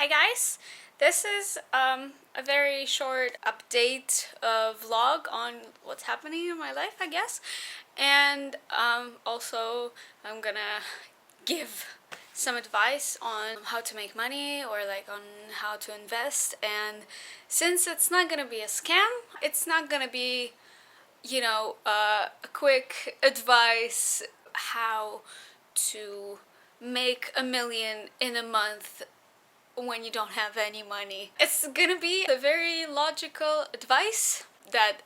Hi guys, this is a very short update vlog on what's happening in my life, I guess. And also I'm gonna give some advice on how to make money or like on how to invest. And since it's not gonna be a scam, it's not gonna be, a quick advice how to make a million in a month when you don't have any money. It's gonna be a very logical advice that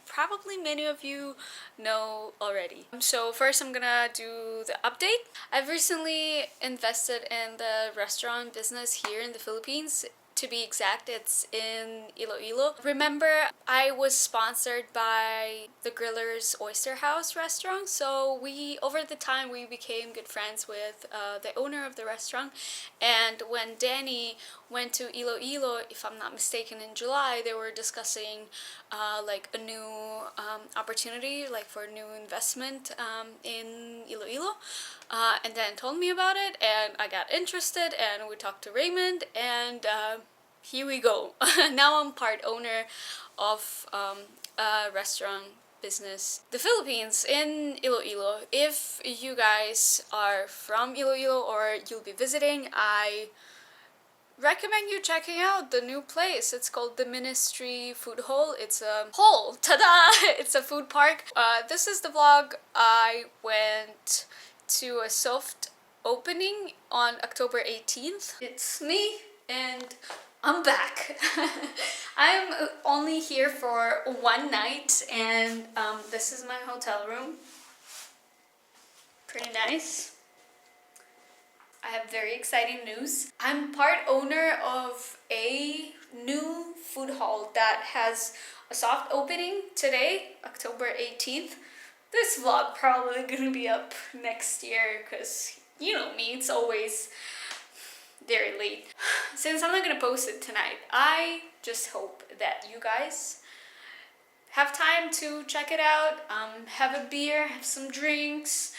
probably many of you know already. So first I'm gonna do the update. I've recently invested in the restaurant business here in the Philippines. To be exact, it's in Iloilo. Remember, I was sponsored by the Griller's Oyster House restaurant, so over the time, we became good friends with the owner of the restaurant. And when Danny went to Iloilo, if I'm not mistaken, in July, they were discussing like a new opportunity, like for a new investment in Iloilo. And then told me about it, and I got interested, and we talked to Raymond, and here we go. Now I'm part owner of a restaurant business. The Philippines in Iloilo. If you guys are from Iloilo or you'll be visiting, I recommend you checking out the new place. It's called the Ministry Food Hall. It's a hall. Ta-da! It's a food park. This is the vlog. I went to a soft opening on October 18th. It's me and I'm back. I'm only here for one night, and this is my hotel room. Pretty nice. I have very exciting news. I'm part owner of a new food hall that has a soft opening today, October 18th. This vlog probably gonna be up next year because you know me, it's always very late. Since I'm not gonna post it tonight, I just hope that you guys have time to check it out, have a beer, have some drinks,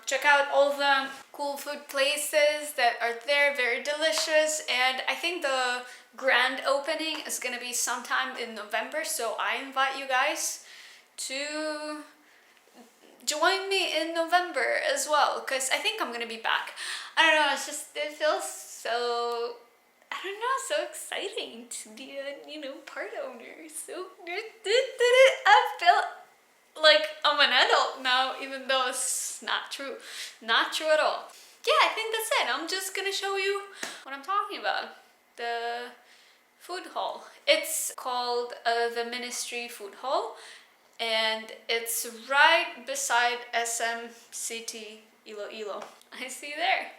check out all the cool food places that are there, very delicious. And I think the grand opening is gonna be sometime in November, so I invite you guys to join me in November as well, because I think I'm gonna be back. I don't know, it feels so, I don't know, so exciting to be a, part owner. So, I feel like I'm an adult now, even though it's not true. Not true at all. Yeah, I think that's it. I'm just gonna show you what I'm talking about. The food hall. It's called the Ministry Food Hall, and it's right beside SM City Iloilo. I see you there.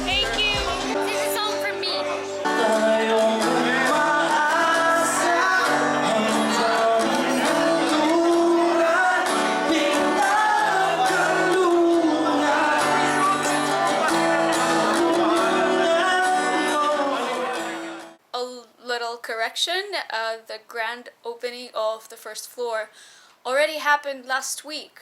Thank you. This is all for me. A little correction, the grand opening of the first floor already happened last week,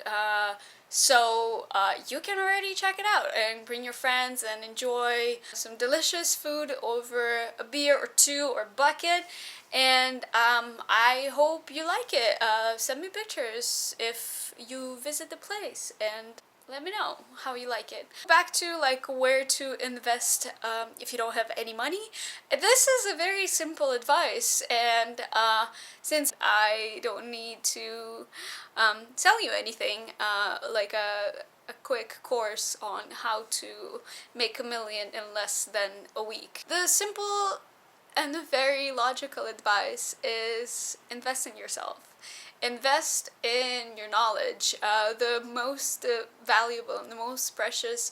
so you can already check it out and bring your friends and enjoy some delicious food over a beer or two or bucket. And I hope you like it. Send me pictures if you visit the place, and let me know how you like it. Back to like where to invest if you don't have any money. This is a very simple advice, and since I don't need to tell you anything, like a quick course on how to make a million in less than a week. The simple and very logical advice is invest in yourself. Invest in your knowledge. The most valuable and the most precious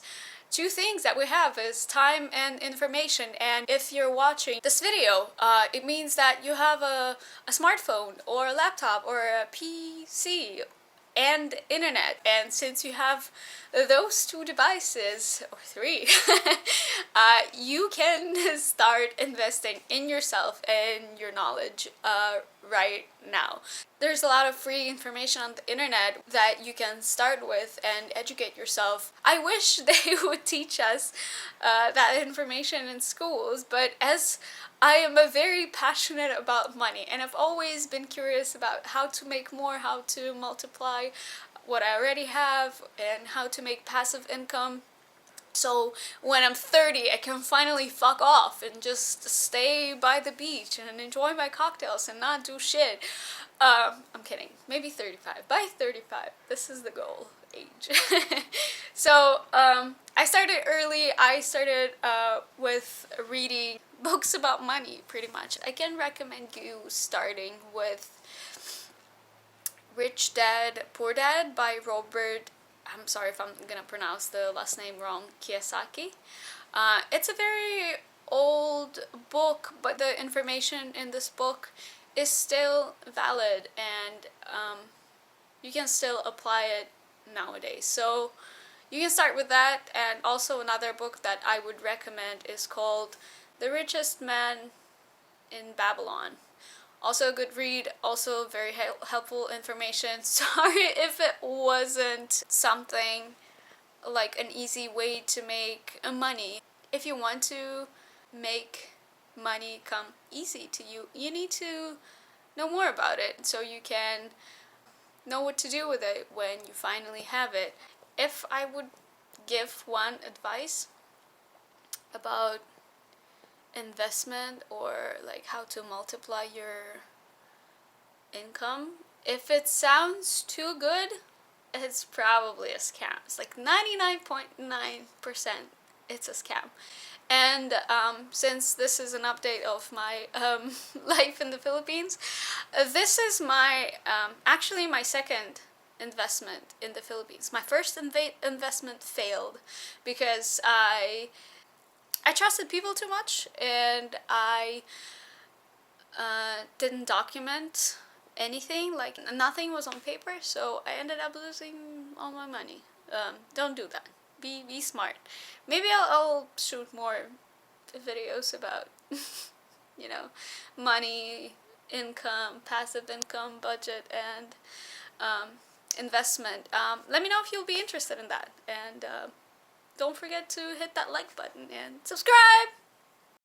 two things that we have is time and information. And if you're watching this video, it means that you have a smartphone or a laptop or a PC and internet. And since you have those two devices, or three, you can start investing in yourself and your knowledge right now. There's a lot of free information on the internet that you can start with and educate yourself. I wish they would teach us that information in schools, but as I am very passionate about money, and I've always been curious about how to make more, how to multiply what I already have, and how to make passive income. So when I'm 30, I can finally fuck off and just stay by the beach and enjoy my cocktails and not do shit. I'm kidding. Maybe 35. By 35, this is the goal age. So I started early. I started with reading books about money, pretty much. I can recommend you starting with Rich Dad, Poor Dad by Robert, I'm sorry if I'm gonna pronounce the last name wrong, Kiyosaki. It's a very old book, but the information in this book is still valid, and you can still apply it nowadays. So you can start with that. And also another book that I would recommend is called The Richest Man in Babylon. Also a good read, also very helpful information. Sorry if it wasn't something like an easy way to make money. If you want to make money come easy to you, you need to know more about it so you can know what to do with it when you finally have it. If I would give one advice about investment, or like how to multiply your income, if it sounds too good, it's probably a scam. It's like 99.9% it's a scam. And since this is an update of my life in the Philippines, this is my actually my second investment in the Philippines. My first investment failed because I trusted people too much, and I didn't document anything. Like, nothing was on paper, so I ended up losing all my money. Don't do that. Be smart. Maybe I'll shoot more videos about money, income, passive income, budget, and investment. Let me know if you'll be interested in that, and don't forget to hit that like button and subscribe!